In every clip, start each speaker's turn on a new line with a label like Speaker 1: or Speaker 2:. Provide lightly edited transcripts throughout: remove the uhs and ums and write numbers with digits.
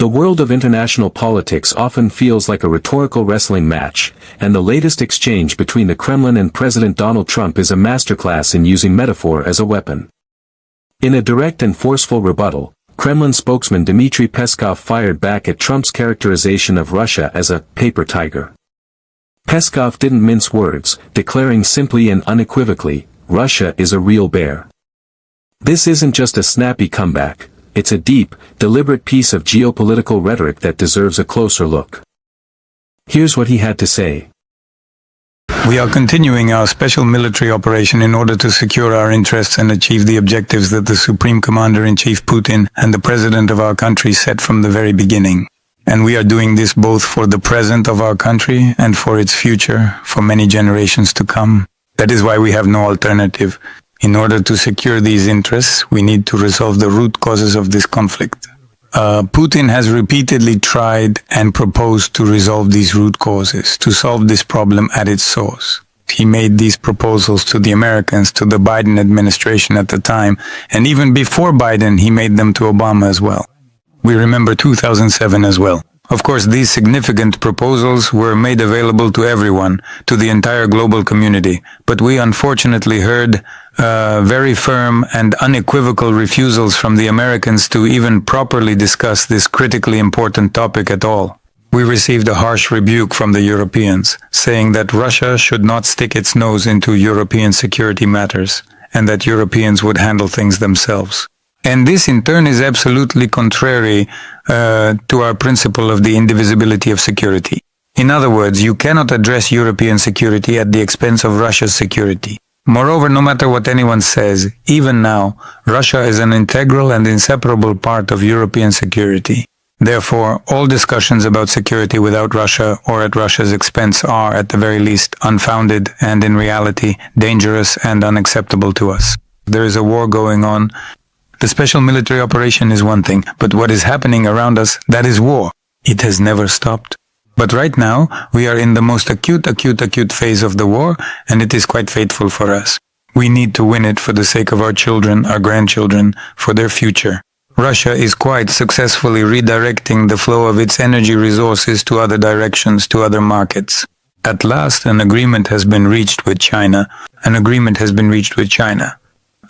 Speaker 1: The world of international politics often feels like a rhetorical wrestling match, and the latest exchange between the Kremlin and President Donald Trump is a masterclass in using metaphor as a weapon. In a direct and forceful rebuttal, Kremlin spokesman Dmitri Peskov fired back at Trump's characterization of Russia as a paper tiger. Peskov didn't mince words, declaring simply and unequivocally, Russia is a real bear. This isn't just a snappy comeback, it's a deep, deliberate piece of geopolitical rhetoric that deserves a closer look. Here's what he had to say.
Speaker 2: We are continuing our special military operation in order to secure our interests and achieve the objectives that the Supreme Commander-in-Chief Putin and the President of our country set from the very beginning. And we are doing this both for the present of our country and for its future, for many generations to come. That is why we have no alternative. In order to secure these interests, we need to resolve the root causes of this conflict. Putin has repeatedly tried and proposed to resolve these root causes, to solve this problem at its source. He made these proposals to the Americans, to the Biden administration at the time, and even before Biden, he made them to Obama as well. We remember 2007 as well. Of course, these significant proposals were made available to everyone, to the entire global community, but we unfortunately heard very firm and unequivocal refusals from the Americans to even properly discuss this critically important topic at all. We received a harsh rebuke from the Europeans, saying that Russia should not stick its nose into European security matters, and that Europeans would handle things themselves. And this in turn is absolutely contrary to our principle of the indivisibility of security. In other words, you cannot address European security at the expense of Russia's security. Moreover, no matter what anyone says, even now, Russia is an integral and inseparable part of European security. Therefore, all discussions about security without Russia or at Russia's expense are, at the very least, unfounded and in reality, dangerous and unacceptable to us. There is a war going on. The special military operation is one thing, but what is happening around us, that is war. It has never stopped. But right now, we are in the most acute phase of the war, and it is quite fateful for us. We need to win it for the sake of our children, our grandchildren, for their future. Russia is quite successfully redirecting the flow of its energy resources to other directions, to other markets. At last, an agreement has been reached with China.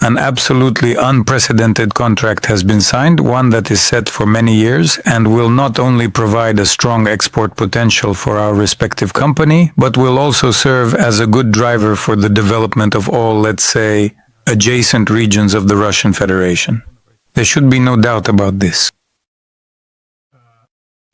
Speaker 2: An absolutely unprecedented contract has been signed, one that is set for many years and will not only provide a strong export potential for our respective company, but will also serve as a good driver for the development of all, let's say, adjacent regions of the Russian Federation. There should be no doubt about this.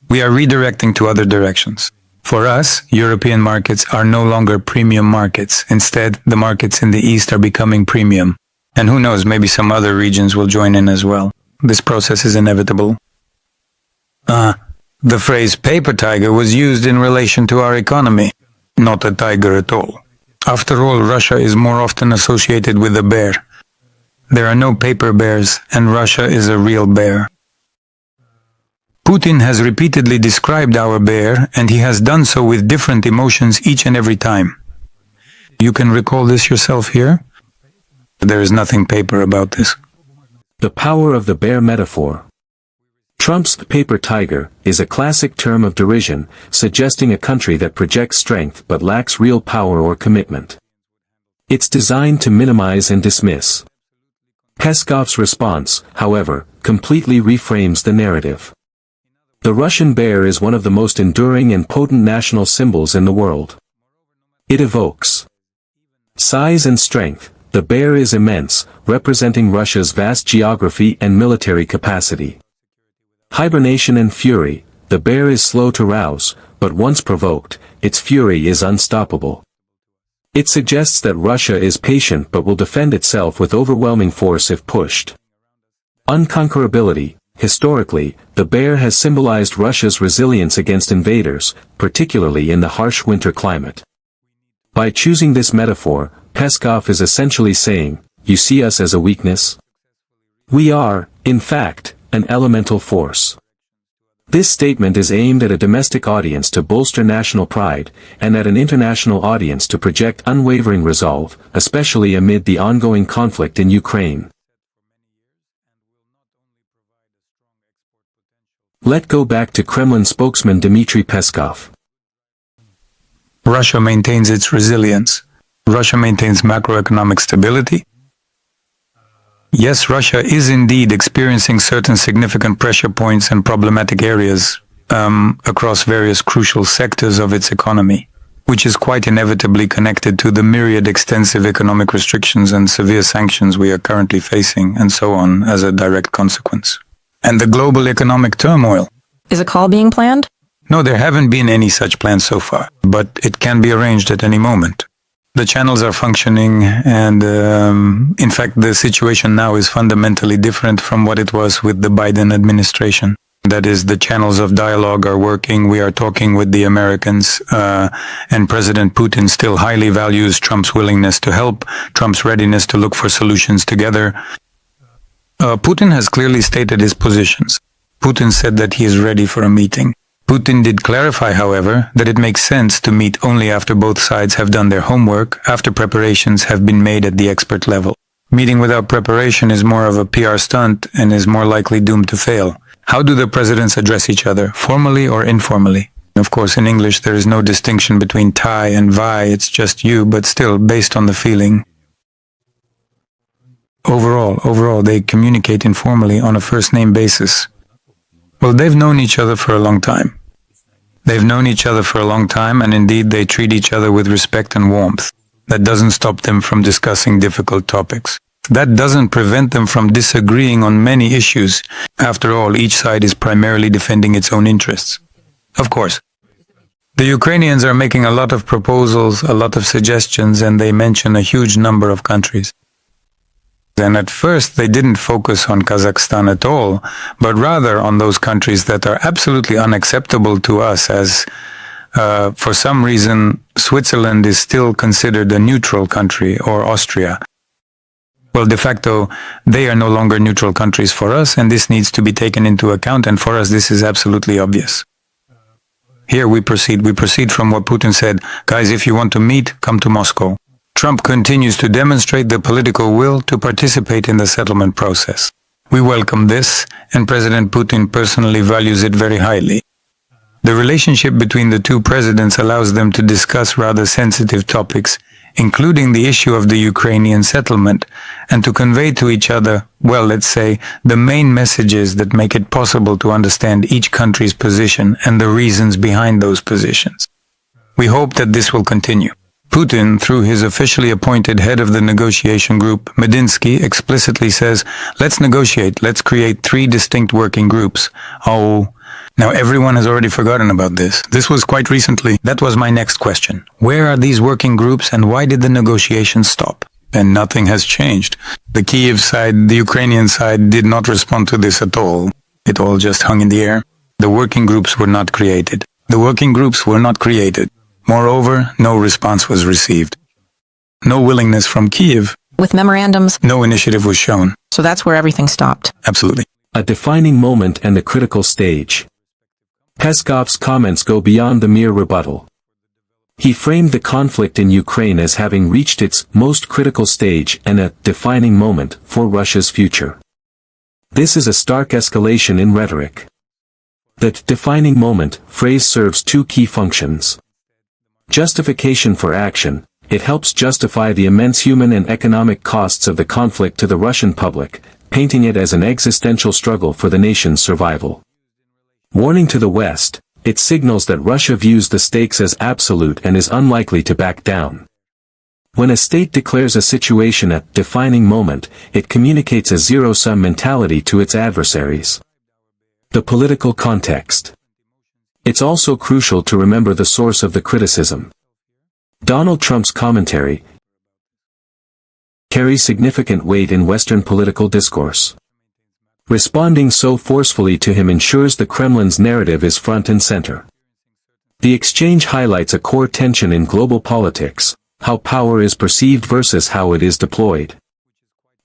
Speaker 2: We are redirecting to other directions. For us, European markets are no longer premium markets. Instead, the markets in the East are becoming premium. And who knows, maybe some other regions will join in as well. This process is inevitable. The phrase paper tiger was used in relation to our economy, not a tiger at all. After all, Russia is more often associated with a bear. There are no paper bears, and Russia is a real bear. Putin has repeatedly described our bear, and he has done so with different emotions each and every time. You can recall this yourself here? There is nothing paper about this.
Speaker 1: The power of the bear metaphor. Trump's paper tiger is a classic term of derision, suggesting a country that projects strength but lacks real power or commitment. It's designed to minimize and dismiss. Peskov's response, however, completely reframes the narrative. The Russian bear is one of the most enduring and potent national symbols in the world. It evokes size and strength. The bear is immense, representing Russia's vast geography and military capacity. Hibernation and fury. The bear is slow to rouse, but once provoked, its fury is unstoppable. It suggests that Russia is patient but will defend itself with overwhelming force if pushed. Unconquerability. Historically, the bear has symbolized Russia's resilience against invaders, particularly in the harsh winter climate. By choosing this metaphor, Peskov is essentially saying, you see us as a weakness? We are, in fact, an elemental force. This statement is aimed at a domestic audience to bolster national pride, and at an international audience to project unwavering resolve, especially amid the ongoing conflict in Ukraine. Let go back to Kremlin spokesman Dmitri Peskov.
Speaker 2: Russia maintains its resilience. Russia maintains macroeconomic stability. Yes, Russia is indeed experiencing certain significant pressure points and problematic areas across various crucial sectors of its economy, which is quite inevitably connected to the myriad extensive economic restrictions and severe sanctions we are currently facing, and so on, as a direct consequence. And the global economic turmoil.
Speaker 3: Is a call being planned?
Speaker 2: No, there haven't been any such plans so far, but it can be arranged at any moment. The channels are functioning, and in fact, the situation now is fundamentally different from what it was with the Biden administration. That is, the channels of dialogue are working, we are talking with the Americans, and President Putin still highly values Trump's willingness to help, Trump's readiness to look for solutions together. Putin has clearly stated his positions. Putin said that he is ready for a meeting. Putin did clarify, however, that it makes sense to meet only after both sides have done their homework, after preparations have been made at the expert level. Meeting without preparation is more of a PR stunt and is more likely doomed to fail. How do the presidents address each other, formally or informally? Of course, in English there is no distinction between tie and vi, it's just you, but still, based on the feeling. Overall, they communicate informally on a first-name basis. Well, they've known each other for a long time. And indeed they treat each other with respect and warmth. That doesn't stop them from discussing difficult topics. That doesn't prevent them from disagreeing on many issues. After all, each side is primarily defending its own interests. Of course, the Ukrainians are making a lot of proposals, a lot of suggestions, and they mention a huge number of countries. And at first they didn't focus on Kazakhstan at all, but rather on those countries that are absolutely unacceptable to us, as for some reason Switzerland is still considered a neutral country, or Austria. Well, de facto, they are no longer neutral countries for us, and this needs to be taken into account, and for us this is absolutely obvious. Here we proceed from what Putin said, guys, if you want to meet, come to Moscow. Trump continues to demonstrate the political will to participate in the settlement process. We welcome this, and President Putin personally values it very highly. The relationship between the two presidents allows them to discuss rather sensitive topics, including the issue of the Ukrainian settlement, and to convey to each other, well, let's say, the main messages that make it possible to understand each country's position and the reasons behind those positions. We hope that this will continue. Putin, through his officially appointed head of the negotiation group, Medinsky, explicitly says, let's negotiate, let's create 3 distinct working groups. Oh, now everyone has already forgotten about this. This was quite recently. That was my next question. Where are these working groups and why did the negotiations stop? And nothing has changed. The Kyiv side, the Ukrainian side did not respond to this at all. It all just hung in the air. The working groups were not created. Moreover, no response was received. No willingness from Kyiv.
Speaker 3: With memorandums?
Speaker 2: No initiative was shown.
Speaker 3: So that's where everything stopped.
Speaker 2: Absolutely.
Speaker 1: A defining moment and the critical stage. Peskov's comments go beyond the mere rebuttal. He framed the conflict in Ukraine as having reached its most critical stage and a defining moment for Russia's future. This is a stark escalation in rhetoric. That defining moment phrase serves 2 key functions. Justification for action. It helps justify the immense human and economic costs of the conflict to the Russian public, painting it as an existential struggle for the nation's survival. Warning to the West. It signals that Russia views the stakes as absolute and is unlikely to back down. When a state declares a situation a defining moment, it communicates a zero-sum mentality to its adversaries. The political context. It's also crucial to remember the source of the criticism. Donald Trump's commentary carries significant weight in Western political discourse. Responding so forcefully to him ensures the Kremlin's narrative is front and center. The exchange highlights a core tension in global politics, how power is perceived versus how it is deployed.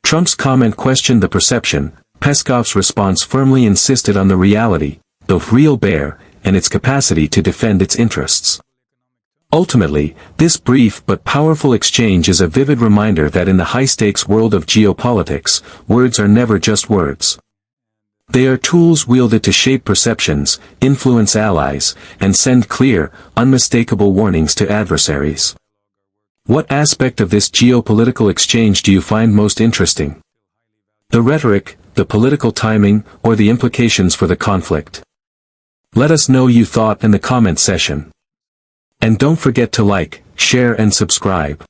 Speaker 1: Trump's comment questioned the perception, Peskov's response firmly insisted on the reality, the real bear, and its capacity to defend its interests. Ultimately, this brief but powerful exchange is a vivid reminder that in the high-stakes world of geopolitics, words are never just words. They are tools wielded to shape perceptions, influence allies, and send clear, unmistakable warnings to adversaries. What aspect of this geopolitical exchange do you find most interesting? The rhetoric, the political timing, or the implications for the conflict? Let us know your thought in the comment section. And don't forget to like, share and subscribe.